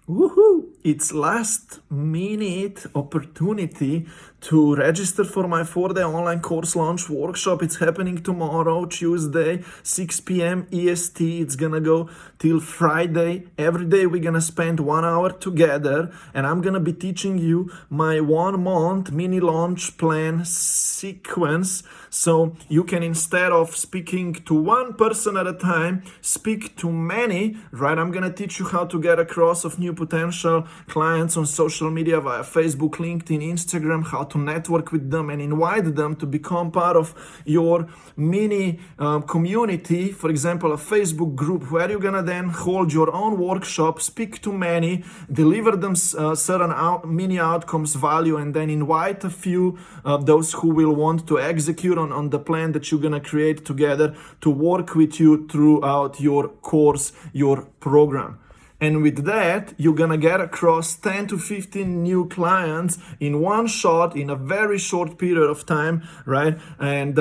Woohoo! It's last minute opportunity to register for my 4-day online course launch workshop. It's happening tomorrow, Tuesday, 6 p.m. EST. It's gonna go till Friday. Every day we're gonna spend 1 hour together, and I'm gonna be teaching you my 1 month mini launch plan sequence. So you can, instead of speaking to one person at a time, speak to many, right? I'm gonna teach you how to get across of new potential clients on social media via Facebook, LinkedIn, Instagram, how to network with them and invite them to become part of your mini community. For example, a Facebook group where you're gonna then hold your own workshop, speak to many, deliver them certain mini outcomes, value, and then invite a few those who will want to execute on the plan that you're gonna create together to work with you throughout your course, your program. And with that, you're gonna get across 10 to 15 new clients in one shot in a very short period of time, right? And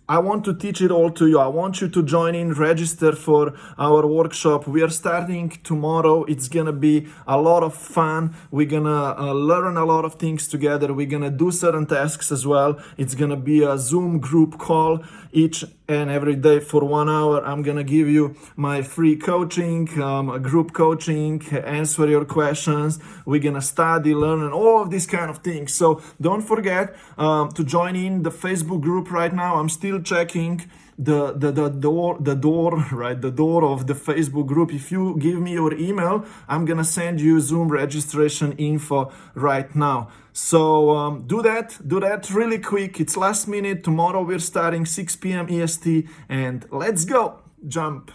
I want to teach it all to you. I want you to join in, register for our workshop. We are starting tomorrow. It's gonna be a lot of fun. We're gonna learn a lot of things together. We're gonna do certain tasks as well. It's gonna be a Zoom group call each and every day for 1 hour. I'm gonna give you my free coaching, group coaching, answer your questions. We're gonna study, learn, and all of these kind of things. So don't forget to join in the Facebook group right now. I'm still checking the door right, the door of the Facebook group. If you give me your email, I'm gonna send you Zoom registration info right now. So do that really quick. It's last minute. Tomorrow we're starting 6 p.m. EST, and let's go. Jump.